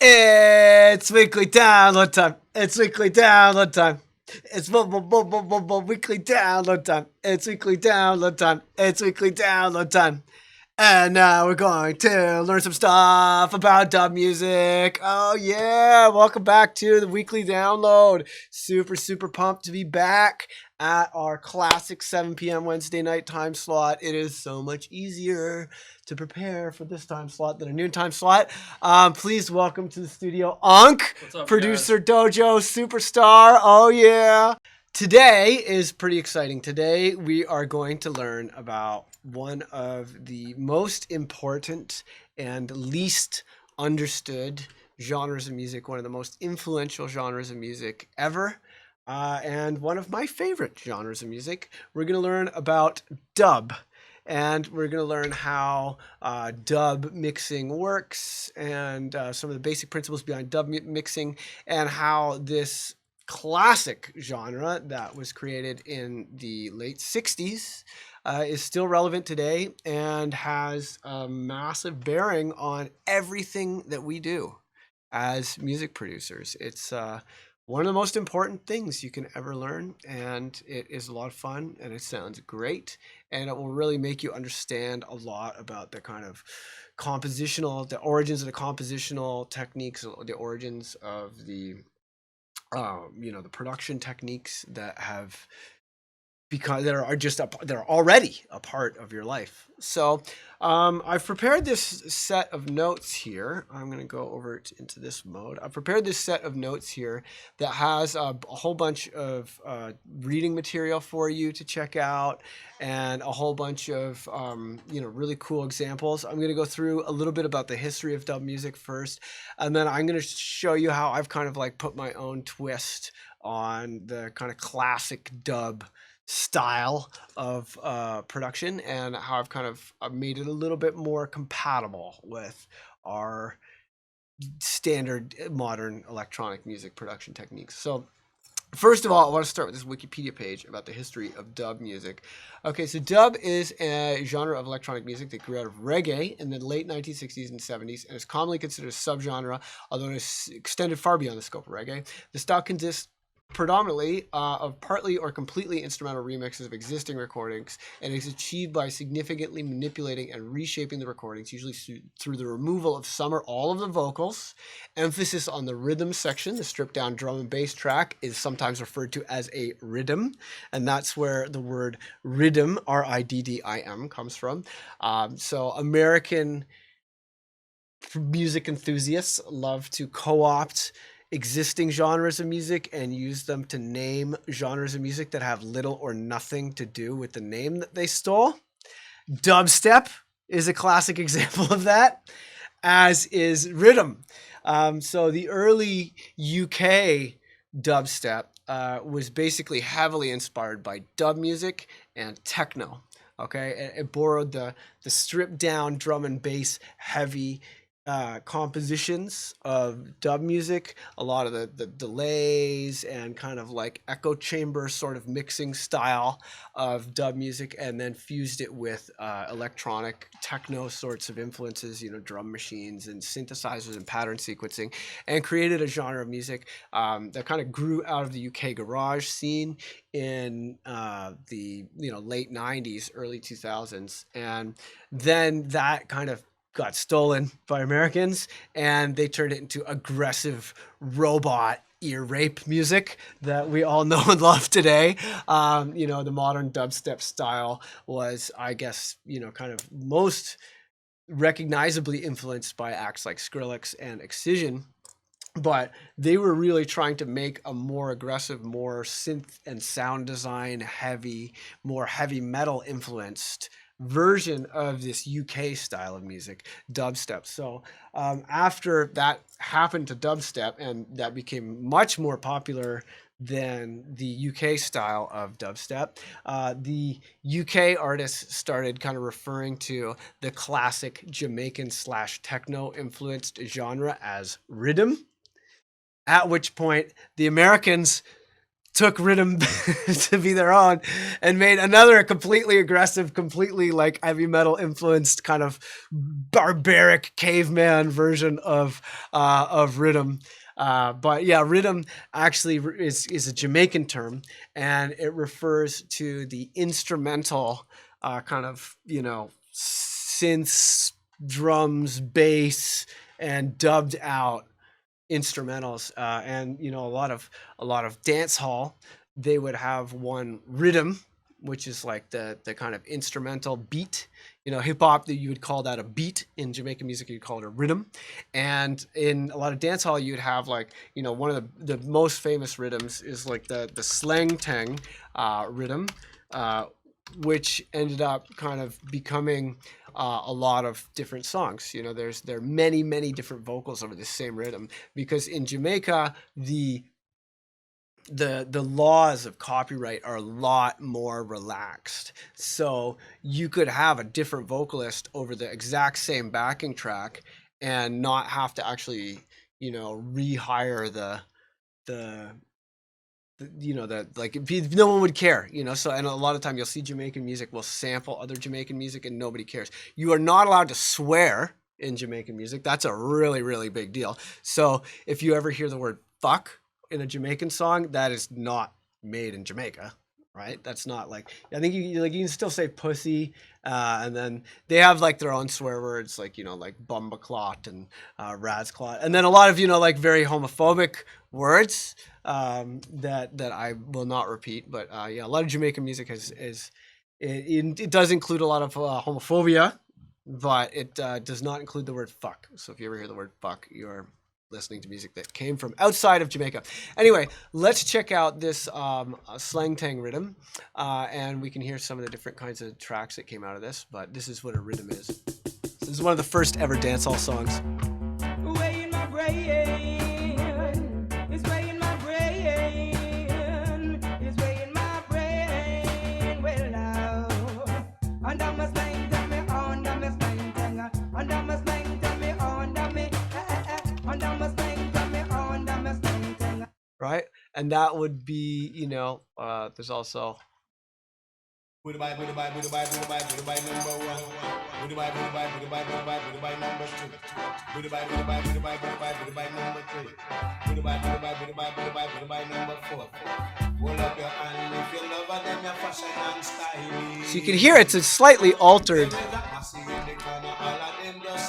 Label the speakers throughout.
Speaker 1: It's weekly download time. It's weekly download time. It's weekly download time. It's weekly download time. It's weekly download time. And now we're going to learn some stuff about dub music. Oh yeah, welcome back to the weekly download. Super pumped to be back at our classic 7 p.m. Wednesday night time slot. It is so much easier to prepare for this time slot than a noon time slot. Please welcome to the studio,
Speaker 2: What's up,
Speaker 1: Producer Dojo, superstar. Oh yeah. Today is pretty exciting. Today we are going to learn about one of the most important and least understood genres of music, one of the most influential genres of music ever, and one of my favorite genres of music. We're going to learn about dub. And we're going to learn how dub mixing works and some of the basic principles behind dub mixing and how this classic genre that was created in the late 60s is still relevant today and has a massive bearing on everything that we do as music producers. It's one of the most important things you can ever learn, and it is a lot of fun, and it sounds great, and it will really make you understand a lot about the kind of the origins of the compositional techniques, the origins of the the production techniques that have because that are already a part of your life. So I've prepared this set of notes here. I'm going to go over into this mode. I've prepared this set of notes here that has a whole bunch of reading material for you to check out and a whole bunch of really cool examples. I'm going to go through a little bit about the history of dub music first, and then I'm going to show you how I've kind of like put my own twist on the kind of classic dub style of production and how I've kind of made it a little bit more compatible with our standard modern electronic music production techniques. So first of all, I want to start with this Wikipedia page about the history of dub music. Okay, so dub is a genre of electronic music that grew out of reggae in the late 1960s and 70s and is commonly considered a subgenre, although it is extended far beyond the scope of reggae. The style consists predominantly of partly or completely instrumental remixes of existing recordings, and is achieved by significantly manipulating and reshaping the recordings, usually through the removal of some or all of the vocals. Emphasis on the rhythm section. The stripped down drum and bass track is sometimes referred to as a riddim, and that's where the word riddim, R-I-D-D-I-M, comes from. So American music enthusiasts love to co-opt existing genres of music and use them to name genres of music that have little or nothing to do with the name that they stole. Dubstep is a classic example of that, as is riddim. So the early UK dubstep was basically heavily inspired by dub music and techno. Okay, it borrowed the stripped down drum and bass heavy compositions of dub music, a lot of the delays and kind of like echo chamber sort of mixing style of dub music, and then fused it with electronic techno sorts of influences, drum machines and synthesizers and pattern sequencing, and created a genre of music that kind of grew out of the UK garage scene in the late 90s, early 2000s, and then that kind of got stolen by Americans, and they turned it into aggressive robot ear rape music that we all know and love today. The modern dubstep style was, I guess, kind of most recognizably influenced by acts like Skrillex and Excision. But they were really trying to make a more aggressive, more synth and sound design heavy, more heavy metal influenced version of this UK style of music, dubstep. So after that happened to dubstep, and that became much more popular than the UK style of dubstep, the UK artists started kind of referring to the classic Jamaican / techno influenced genre as riddim. At which point the Americans took rhythm to be their own and made another completely aggressive, completely like heavy metal influenced kind of barbaric caveman version of rhythm. But yeah, rhythm actually is a Jamaican term, and it refers to the instrumental kind of, you know, synths, drums, bass, and dubbed out instrumentals. And you know, a lot of dance hall, they would have one rhythm, which is like the kind of instrumental beat. You know, hip hop, you would call that a beat. In Jamaican music, you'd call it a rhythm. And in a lot of dance hall, you'd have like, you know, one of the most famous rhythms is like the slang tang rhythm, uh, which ended up kind of becoming a lot of different songs. You know, there are many different vocals over the same rhythm, because in Jamaica the laws of copyright are a lot more relaxed. So you could have a different vocalist over the exact same backing track and not have to actually, you know, rehire the you know, that like no one would care, you know. So, and a lot of time you'll see Jamaican music will sample other Jamaican music and nobody cares. You are not allowed to swear in Jamaican music. That's a really big deal. So if you ever hear the word fuck in a Jamaican song, that is not made in Jamaica, right? That's not like, I think you like, you can still say pussy, and then they have like their own swear words, like, you know, like bumbaclot and radsclot, and then a lot of, you know, like very homophobic words that I will not repeat. But yeah, a lot of Jamaican music it does include a lot of homophobia, but it does not include the word fuck. So if you ever hear the word fuck, you're listening to music that came from outside of Jamaica. Anyway, let's check out this slang tang rhythm, and we can hear some of the different kinds of tracks that came out of this. But this is what a rhythm is. This is one of the first ever dancehall songs.
Speaker 2: Way in my brain, it's way in my brain, it's way in my brain. Well now, under my slang, tell me under my slang, under my slang, tell me under me, under my slang, tell me under my slang.
Speaker 1: Right, and that would be, you know, there's also.
Speaker 2: Goodbye, goodbye, goodbye, goodbye, goodbye, number one. Goodbye, goodbye, goodbye, goodbye, goodbye, number two. Goodbye, goodbye, goodbye, goodbye, goodbye, number three. Goodbye, goodbye, goodbye, goodbye, goodbye, number four. Hold up your hand if you love her, then your fashion and style.
Speaker 1: So you can hear it's a slightly altered.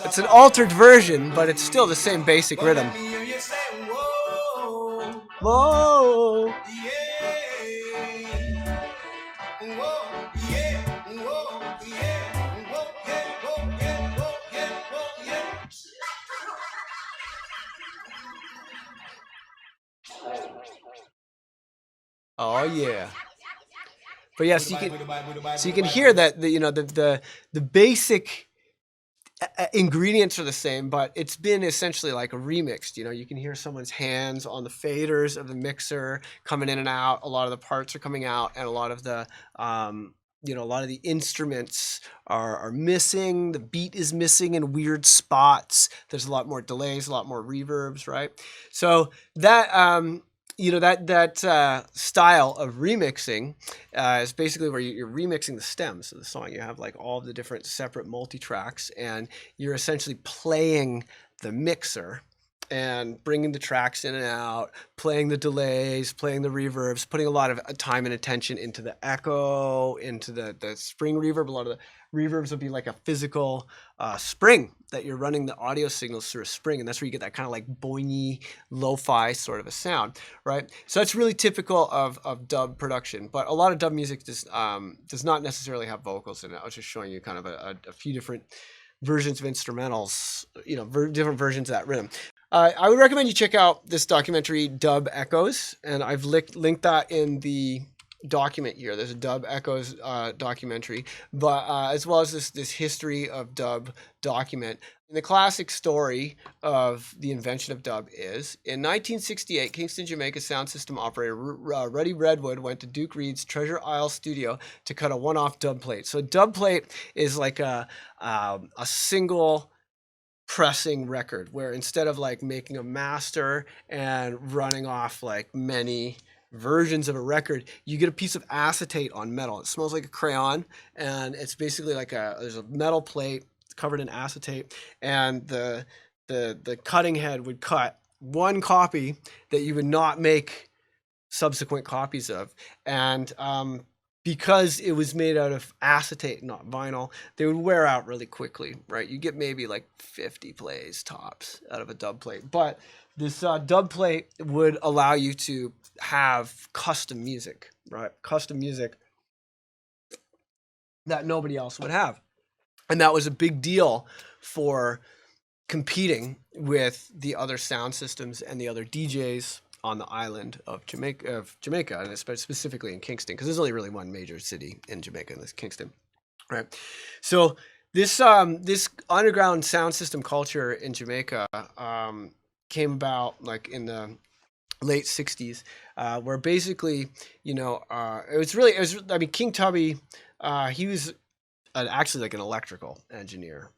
Speaker 1: It's an altered version, but it's still the same basic rhythm. Whoa. Oh yeah. But yes, so you can hear that you know, the basic ingredients are the same, but it's been essentially like a remixed. You know, you can hear someone's hands on the faders of the mixer coming in and out. A lot of the parts are coming out, and a lot of the you know, a lot of the instruments are missing. The beat is missing in weird spots. There's a lot more delays, a lot more reverbs, right? So that you know, that style of remixing is basically where you're remixing the stems of the song. You have like all of the different separate multi-tracks, and you're essentially playing the mixer and bringing the tracks in and out, playing the delays, playing the reverbs, putting a lot of time and attention into the echo, into the spring reverb. A lot of the reverbs would be like a physical spring that you're running the audio signals through a spring, and that's where you get that kind of like boingy, lo-fi sort of a sound, right? So that's really typical of dub production, but a lot of dub music does not necessarily have vocals in it. I was just showing you kind of a few different versions of instrumentals, you know, different versions of that rhythm. I would recommend you check out this documentary, Dub Echoes, and I've linked that in the document here. There's a Dub Echoes documentary, but as well as this history of dub document. And the classic story of the invention of dub is, in 1968, Kingston, Jamaica sound system operator Ruddy Redwood went to Duke Reed's Treasure Isle studio to cut a one-off dub plate. So a dub plate is like a single pressing record, where instead of like making a master and running off like many versions of a record, you get a piece of acetate on metal. It smells like a crayon, and it's basically like there's a metal plate covered in acetate, and the cutting head would cut one copy that you would not make subsequent copies of. And because it was made out of acetate, not vinyl, they would wear out really quickly, right? You get maybe like 50 plays tops out of a dub plate. But this dub plate would allow you to have custom music, right? Custom music that nobody else would have. And that was a big deal for competing with the other sound systems and the other DJs on the island of Jamaica, and specifically in Kingston, because there's only really one major city in Jamaica, and that's Kingston, right? So this underground sound system culture in Jamaica came about like in the late 60s, where basically, I mean, King Tubby, he was actually like an electrical engineer,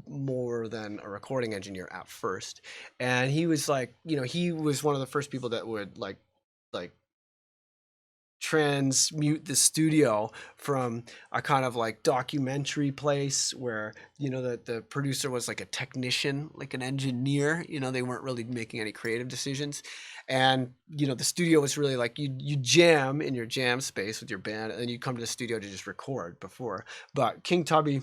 Speaker 1: more than a recording engineer at first. And he was like, he was one of the first people that would like transmute the studio from a kind of like documentary place where the producer was like a technician, like an engineer. They weren't really making any creative decisions, and the studio was really like you jam in your jam space with your band, and then you come to the studio to just record before. But King Tubby,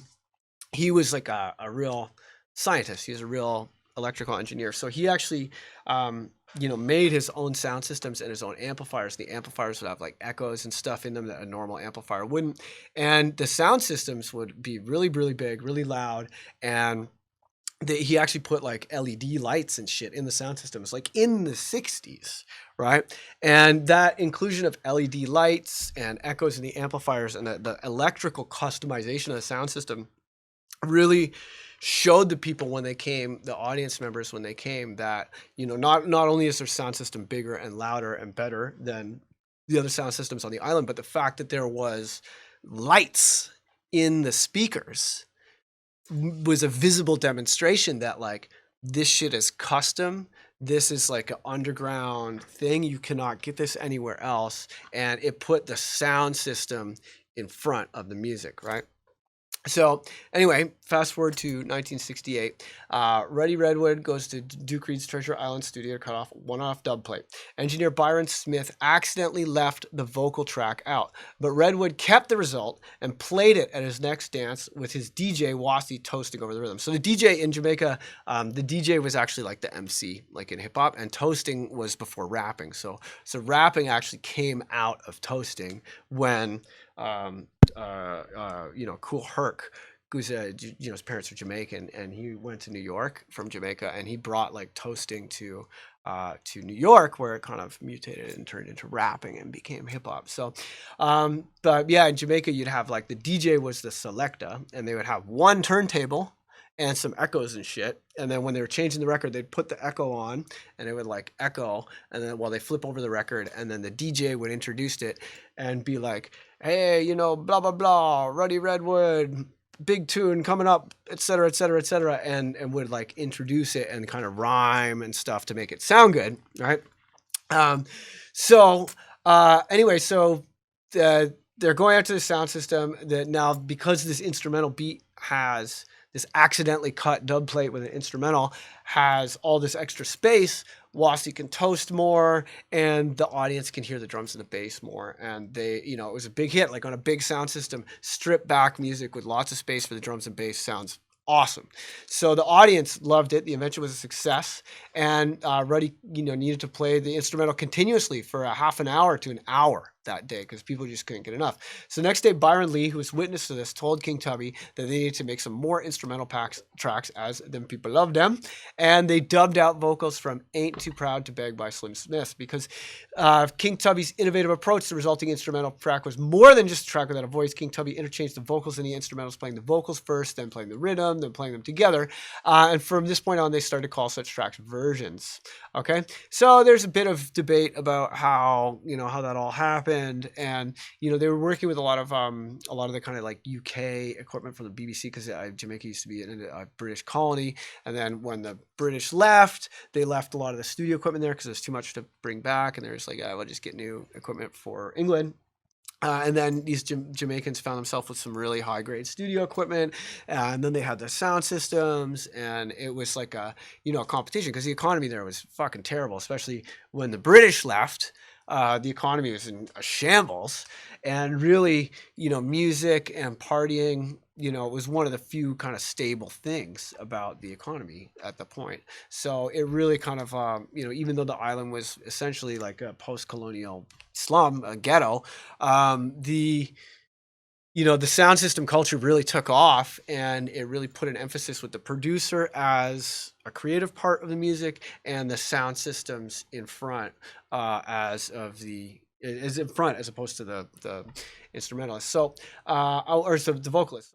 Speaker 1: he was like a real scientist. He was a real electrical engineer. So he actually made his own sound systems and his own amplifiers. The amplifiers would have like echoes and stuff in them that a normal amplifier wouldn't. And the sound systems would be really, really big, really loud. And he actually put like LED lights and shit in the sound systems, like in the 60s, right? And that inclusion of LED lights and echoes in the amplifiers and the electrical customization of the sound system really showed the people when they came, the audience members when they came, that not only is their sound system bigger and louder and better than the other sound systems on the island, but the fact that there was lights in the speakers was a visible demonstration that like this shit is custom. This is like an underground thing. You cannot get this anywhere else. And it put the sound system in front of the music, right? So anyway, fast forward to 1968. Ruddy Redwood goes to Duke Reed's Treasure Island studio to cut off one-off dub plate. Engineer Byron Smith accidentally left the vocal track out, but Redwood kept the result and played it at his next dance with his DJ Wasi toasting over the rhythm. So the DJ in Jamaica, the DJ was actually like the MC, like in hip hop, and toasting was before rapping. So rapping actually came out of toasting when Cool Herc, who's his parents are Jamaican, and he went to New York from Jamaica, and he brought like toasting to New York, where it kind of mutated and turned into rapping and became hip hop. So, but yeah, in Jamaica, you'd have like the DJ was the selector, and they would have one turntable and some echoes and shit. And then when they were changing the record, they'd put the echo on and it would like echo. And then while they flip over the record, and then the DJ would introduce it and be like, hey, blah, blah, blah, Ruddy Redwood, big tune coming up, et cetera, et cetera, et cetera. And would like introduce it and kind of rhyme and stuff to make it sound good. Right. Anyway, they're going out to the sound system that now, because this instrumental beat has this accidentally cut dub plate with an instrumental, has all this extra space, Wasi can toast more, and the audience can hear the drums and the bass more. And they, it was a big hit, like on a big sound system, stripped back music with lots of space for the drums and bass sounds awesome. So the audience loved it. The invention was a success, and Ruddy, needed to play the instrumental continuously for a half an hour to an hour that day because people just couldn't get enough. So the next day, Byron Lee, who was witness to this, told King Tubby that they needed to make some more instrumental tracks, as them people loved them, and they dubbed out vocals from "Ain't Too Proud to Beg" by Slim Smith, because King Tubby's innovative approach. The resulting instrumental track was more than just a track without a voice. King Tubby interchanged the vocals and the instrumentals, playing the vocals first, then playing the rhythm, then playing them together. And from this point on, they started to call such tracks versions. Okay, so there's a bit of debate about how that all happened. happened, and they were working with a lot of the kind of like UK equipment from the BBC, because Jamaica used to be a British colony, and then when the British left, they left a lot of the studio equipment there because it was too much to bring back, and they're just like, we'll just get new equipment for England. And then these Jamaicans found themselves with some really high grade studio equipment, and then they had the sound systems, and it was like a competition, because the economy there was fucking terrible, especially when the British left. The economy was in a shambles, and really, music and partying, was one of the few kind of stable things about the economy at the point. So it really kind of, even though the island was essentially like a post-colonial slum, a ghetto, the the sound system culture really took off, and it really put an emphasis with the producer as a creative part of the music, and the sound systems in front, as in front, as opposed to the instrumentalist. So, or the vocalist.